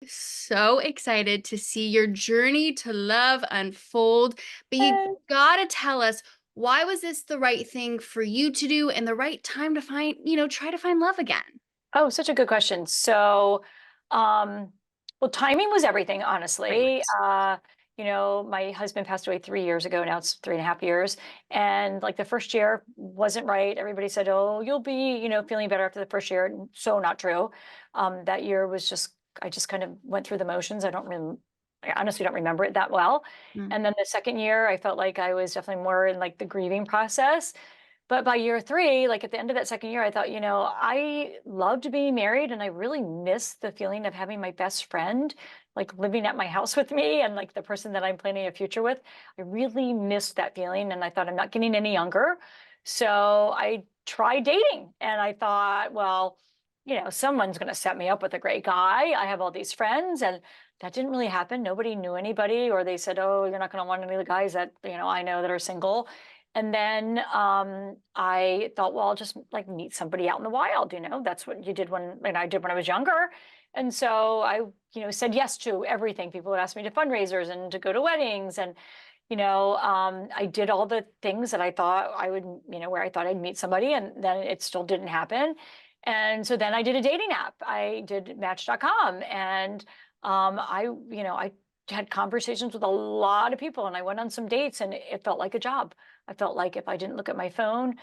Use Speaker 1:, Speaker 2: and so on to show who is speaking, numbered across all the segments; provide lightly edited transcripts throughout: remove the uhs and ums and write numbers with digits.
Speaker 1: So excited to see your journey to love unfold. But you gotta tell us, why was this the right thing for you to do and the right time to find, try to find love again?
Speaker 2: Oh, such a good question. Um, well, timing was everything, honestly.
Speaker 1: Right.
Speaker 2: My husband passed away 3 years ago. Now it's 3.5 years. And like the first year wasn't right. Everybody said, oh, you'll be, feeling better after the first year. And so not true. That year was I just kind of went through the motions. I honestly don't remember it that well.
Speaker 1: Mm.
Speaker 2: And then the second year, I felt like I was definitely more in like the grieving process. But by year 3, like, at the end of that second year, I thought, I loved being married, and I really missed the feeling of having my best friend, like, living at my house with me and, like, the person that I'm planning a future with. I really missed that feeling, and I thought, "I'm not getting any younger." So I tried dating, and I thought, "Well, someone's gonna set me up with a great guy. I have all these friends," and that didn't really happen. Nobody knew anybody, or they said, "Oh, you're not gonna want any of the guys that, I know that are single." And then I thought, well, I'll just like meet somebody out in the wild. That's what you did when I did when I was younger. And so I, said yes to everything. People would ask me to fundraisers and to go to weddings. And, I did all the things that I thought I would, where I thought I'd meet somebody, and then it still didn't happen. And so then I did a dating app. I did Match.com, and I had conversations with a lot of people, and I went on some dates, and it felt like a job. I felt like if I didn't look at my phone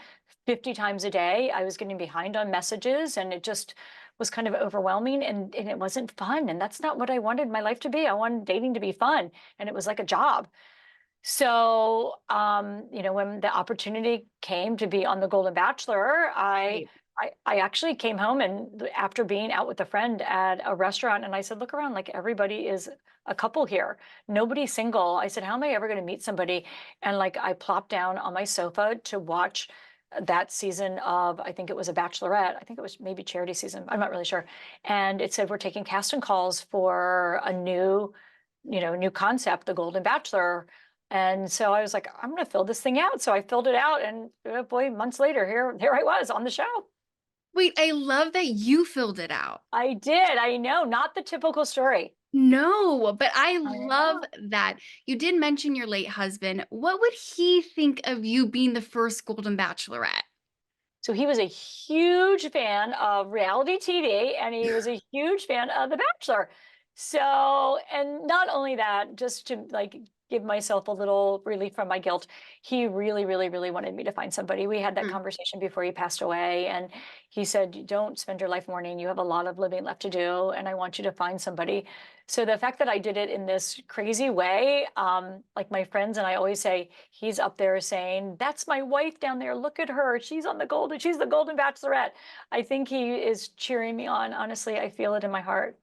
Speaker 2: 50 times a day, I was getting behind on messages, and it just was kind of overwhelming, and it wasn't fun. And that's not what I wanted my life to be. I wanted dating to be fun, and it was like a job. So, when the opportunity came to be on the Golden Bachelor,
Speaker 1: Right.
Speaker 2: I actually came home, and after being out with a friend at a restaurant, and I said, "Look around, like everybody is a couple here. Nobody's single." I said, "How am I ever going to meet somebody?" And like I plopped down on my sofa to watch that season of, I think it was a Bachelorette. I think it was maybe charity season. I'm not really sure. And it said we're taking casting calls for a new concept, the Golden Bachelor. And so I was like, I'm going to fill this thing out. So I filled it out, and oh boy, months later, here I was on the show.
Speaker 1: Wait, I love that you filled it out.
Speaker 2: I did. I know, not the typical story.
Speaker 1: No, but I
Speaker 2: I
Speaker 1: love
Speaker 2: know.
Speaker 1: that. You did mention your late husband. What would he think of you being the first Golden Bachelorette?
Speaker 2: So he was a huge fan of reality TV, and he was a huge fan of The Bachelor. So, and not only that, just to like give myself a little relief from my guilt, he really, really, really wanted me to find somebody. We had that
Speaker 1: Mm.
Speaker 2: conversation before he passed away, and he said, "Don't spend your life mourning. You have a lot of living left to do, and I want you to find somebody." So the fact that I did it in this crazy way, like my friends and I always say, he's up there saying, "That's my wife down there. Look at her. She's the Golden Bachelorette." I think he is cheering me on. Honestly, I feel it in my heart.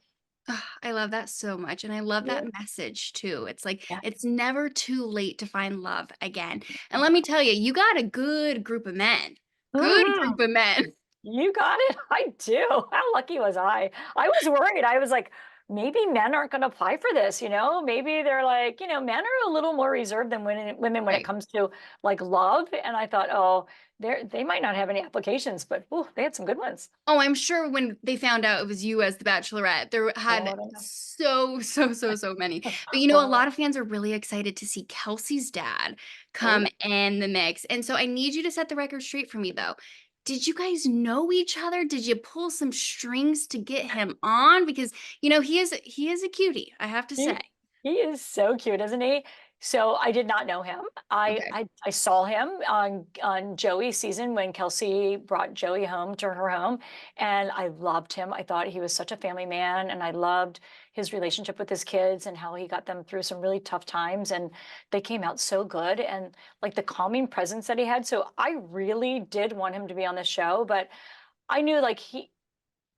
Speaker 1: Ugh, I love that so much, and I love
Speaker 2: Yeah.
Speaker 1: that message too. It's like,
Speaker 2: Yeah.
Speaker 1: it's never too late to find love again, and let me tell you, you got a good group of men. Good
Speaker 2: Mhm.
Speaker 1: group of men.
Speaker 2: You got it. I do. How lucky was I? I was worried. I was like, maybe men aren't going to apply for this. Maybe they're like, men are a little more reserved than women when it
Speaker 1: Right.
Speaker 2: comes to like love. And I thought, oh, they might not have any applications, but ooh, they had some good ones.
Speaker 1: Oh, I'm sure when they found out it was you as the Bachelorette, there had
Speaker 2: Oh, I know.
Speaker 1: so many. But, a
Speaker 2: Well,
Speaker 1: lot of fans are really excited to see Kelsey's dad
Speaker 2: oh
Speaker 1: come
Speaker 2: yeah.
Speaker 1: in the mix, and so I need you to set the record straight for me, though. Did you guys know each other? Did you pull some strings to get him on? Because, he is a cutie, I have to say.
Speaker 2: He is so cute, isn't he? So I did not know him. I
Speaker 1: Okay.
Speaker 2: I, I saw him on Joey's season when Kelsey brought Joey home to her home, and I loved him. I thought he was such a family man, and I loved his relationship with his kids and how he got them through some really tough times, and they came out so good, and like the calming presence that he had. So I really did want him to be on the show, but I knew like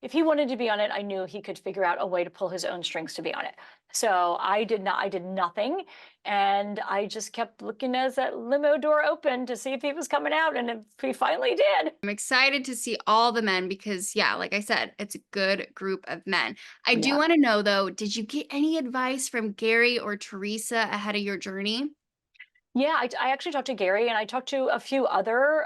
Speaker 2: if he wanted to be on it, I knew he could figure out a way to pull his own strings to be on it. So I did nothing. And I just kept looking as that limo door opened to see if he was coming out. And if he finally did.
Speaker 1: I'm excited to see all the men because, yeah, like I said, it's a good group of men. I do
Speaker 2: Yeah.
Speaker 1: want to know, though, did you get any advice from Gerry or Theresa ahead of your journey?
Speaker 2: Yeah, I actually talked to Gerry, and I talked to a few other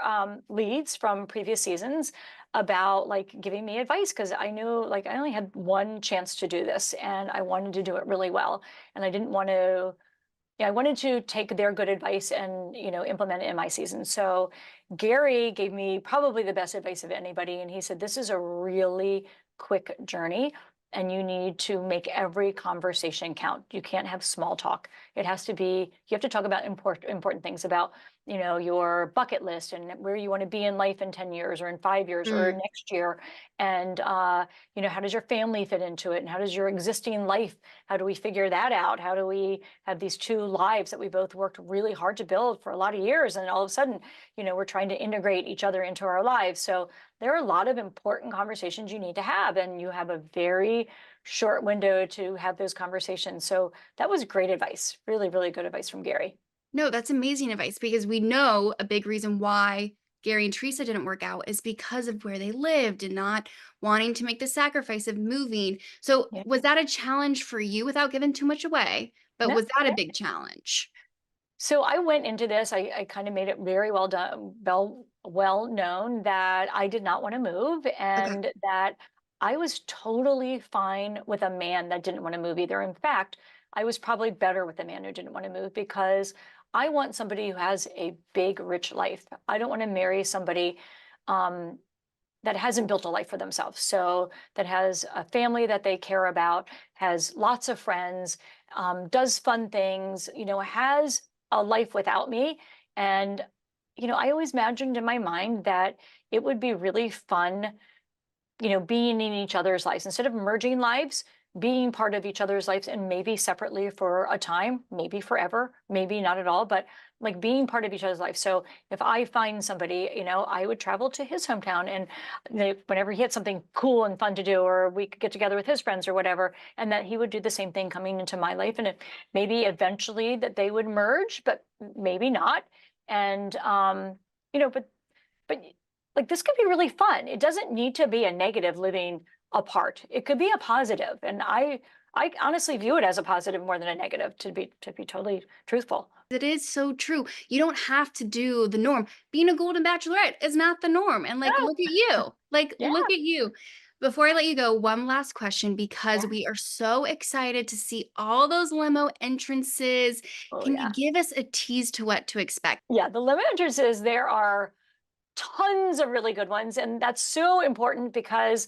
Speaker 2: leads from previous seasons. about like giving me advice because I knew like I only had one chance to do this and I wanted to do it really well. And I didn't want to, yeah, I wanted to take their good advice and, implement it in my season. So Gerry gave me probably the best advice of anybody. And he said, this is a really quick journey and you need to make every conversation count. You can't have small talk. It has to be, you have to talk about important things about, your bucket list and where you want to be in life in 10 years or in 5 years or
Speaker 1: Mm.
Speaker 2: next year. And, how does your family fit into it? And how does your existing life, how do we figure that out? How do we have these two lives that we both worked really hard to build for a lot of years? And all of a sudden, we're trying to integrate each other into our lives. So there are a lot of important conversations you need to have, and you have a very short window to have those conversations. So that was great advice, really, really good advice from Gerry.
Speaker 1: No, that's amazing advice because we know a big reason why Gary and Teresa didn't work out is because of where they lived and not wanting to make the sacrifice of moving. So,
Speaker 2: Yeah.
Speaker 1: was that a challenge for you without giving too much away? But
Speaker 2: No.
Speaker 1: was that a big challenge?
Speaker 2: So I went into this, I kind of made it very well done, well known that I did not want to move
Speaker 1: Okay.
Speaker 2: and that I was totally fine with a man that didn't want to move either. In fact, I was probably better with a man who didn't want to move because I want somebody who has a big, rich life. I don't want to marry somebody um, that hasn't built a life for themselves. So that has a family that they care about, has lots of friends, does fun things, has a life without me. And, I always imagined in my mind that it would be really fun, being in each other's lives instead of merging lives, being part of each other's lives and maybe separately for a time, maybe forever, maybe not at all, but like being part of each other's life. So if I find somebody, I would travel to his hometown and whenever he had something cool and fun to do, or we could get together with his friends or whatever, and that he would do the same thing coming into my life. And maybe eventually that they would merge, but maybe not. And, but like this could be really fun. It doesn't need to be a negative living apart. It could be a positive. And I honestly view it as a positive more than a negative, to be totally truthful.
Speaker 1: It is so true. You don't have to do the norm. Being a Golden Bachelorette is not the norm. And like,
Speaker 2: Oh,
Speaker 1: look at you. Like,
Speaker 2: yeah.
Speaker 1: look at you. Before I let you go, one last question because
Speaker 2: Yeah.
Speaker 1: we are so excited to see all those limo entrances.
Speaker 2: Oh
Speaker 1: Can you
Speaker 2: yeah.
Speaker 1: give us a tease to what to expect?
Speaker 2: Yeah. The limit entrances, there are tons of really good ones. And that's so important because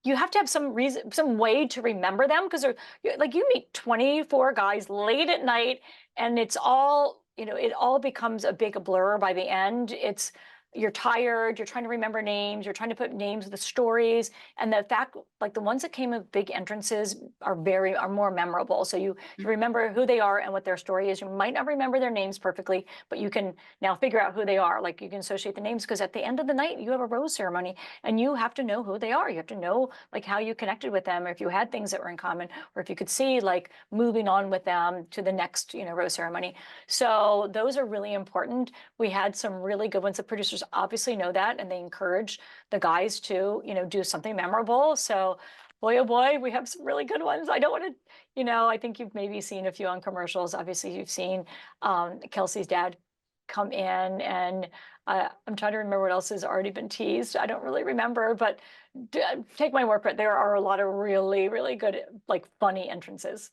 Speaker 2: you have to have some reason, some way to remember them because like you meet 24 guys late at night and it's all, it all becomes a big blur by the end. You're tired, you're trying to remember names, you're trying to put names with the stories. And the fact, like the ones that came with big entrances are more memorable. So you remember who they are and what their story is. You might not remember their names perfectly, but you can now figure out who they are. Like you can associate the names because at the end of the night, you have a rose ceremony and you have to know who they are. You have to know like how you connected with them, or if you had things that were in common, or if you could see like moving on with them to the next, rose ceremony. So those are really important. We had some really good ones. The producers obviously know that, and they encourage the guys to, do something memorable. So boy, oh boy, we have some really good ones. I don't want to, I think you've maybe seen a few on commercials. Obviously, you've seen Kelsey's dad come in and I'm trying to remember what else has already been teased. I don't really remember, but take my word for it. There are a lot of really, really good, like funny entrances.